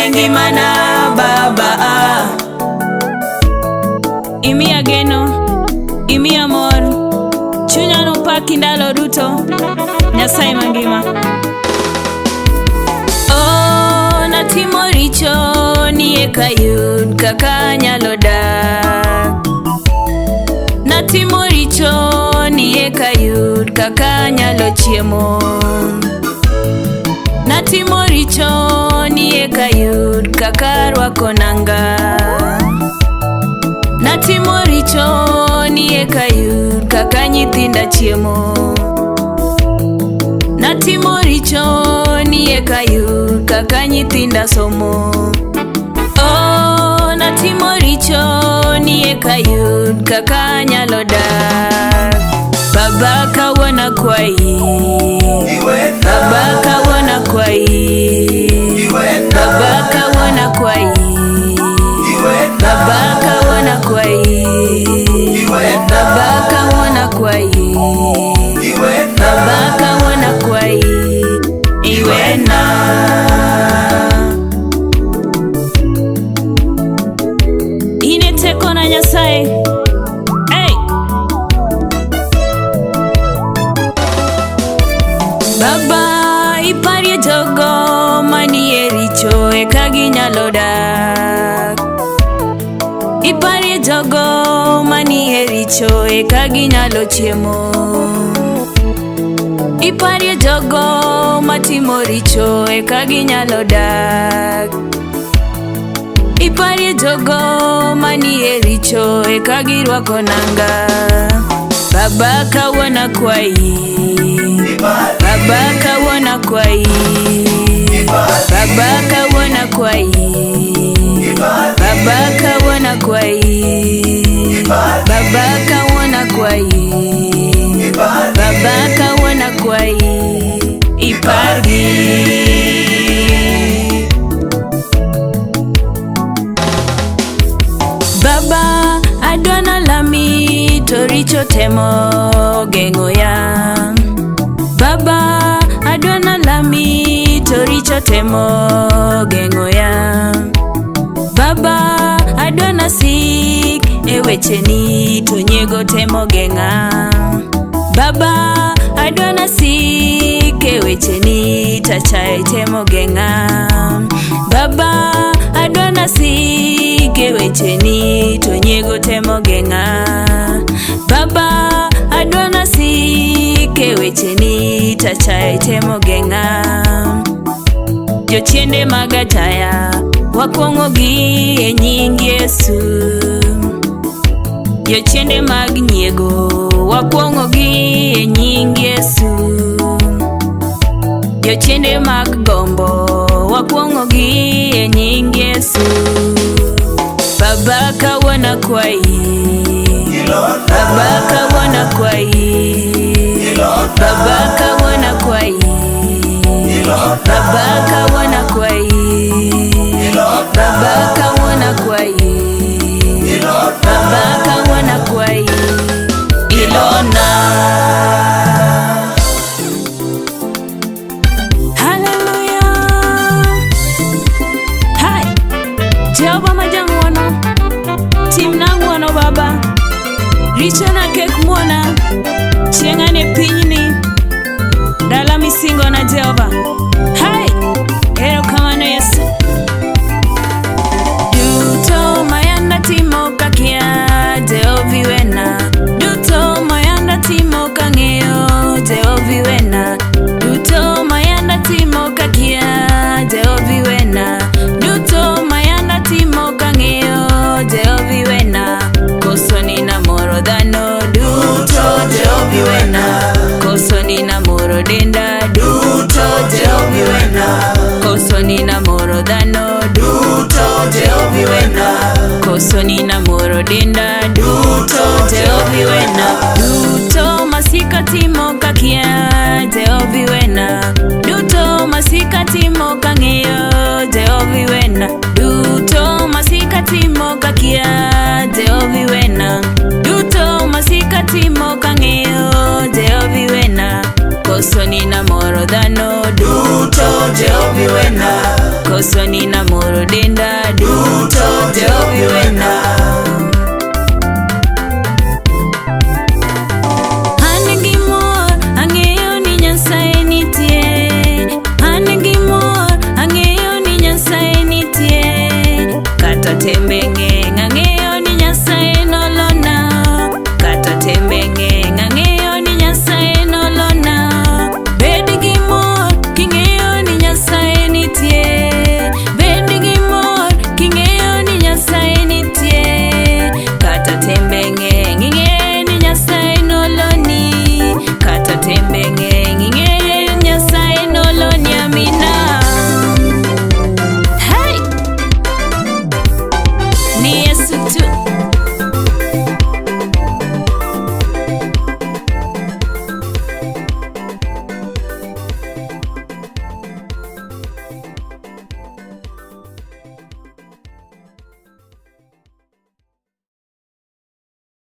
ngimana Baba. Imiya geno, imiya mor, chunya nopaki ndalo duto, Nyasaye mangima. Oh, natimo richo ni ekayud kaka nyalo dak. Natimo richo ni ekayud kaka nyalo chiemo. Natimo richo ni ekayud kaka rwako nanga. Natimo richo ni ekayud kaka nyithinda chiemo. Natimo richo ni ekayud kaka nyithinda somo. Oh, natimo richo ni ekayud kaka nyalo dak. Baba kawuono kwayi, Baba kawuono kwayi, Baba kawuono kwayi, Baba kawuono kwayi, Baba kawuono kwayi, Baba kawuono kwayi, iwena. Ine teko na Nyasaye. Baba iparie jogo manie richo eka ginyalo dak. Iparie jogo manie richo eka ginyalo chiemo. Iparie jogo matimo richo eka ginyalo dak. Iparie jogo manie richo eka girwako nanga. Baba kawuono kwayi, Baba kawuono kwayi, Baba kawuono kwayi, Baba kawuono kwayi, Baba kawuono kwayi, Baba kawuono kwayi, ipargi. Baba adwana lami to richo temo gengo ya. Baba adwana lami to richo temo gengo ya. Baba adwana sik e wecheni to nyego temo genga. Baba adwana sik e wecheni tachaye temo genga. Baba adwana sik e wecheni to nyego temo genga. Baba adwana sik e wecheni tachaye temo genga. Jochiende magataya wakwongo gi e nying Yesu. Jochiende mag nyiego wakwongo gi e nying Yesu. Jochiende mag gombo wakwongo gi e nying Yesu. Baba kawuono kwayi, Baba kawuono kwayi, Baba kawuono kwayi, Baba kawuono kwayi, Baba kawuono kwayi, Baba kawuono kwayi, ilona. Jehova majang'wono, timna ng'wono Baba. Richo na kek muona, chieng'ane pinyni, dala misingo na Jehova. Hai, erokamano Yesu. Duto mayanda timo kakia, Jehova iwena. Duto mayanda timo kang'eyo, Jehova iwena. Duto mayanda timo kakia, Jehova iwena. Duto mayanda timo kang'eyo, Jehova iwena. Koso nina moro dhano duto, Jehova iwena. Koso nina moro denda duto, Jehova iwena. Koso nina moro dhano duto, Jehova iwena. Koso nina moro denda duto, Jehova iwena. Duto masika timo kakia, Jehova iwena. Duto masika timo kang'eyo, Jehova iwena. Duto masika timo kakia, Jehova iwena.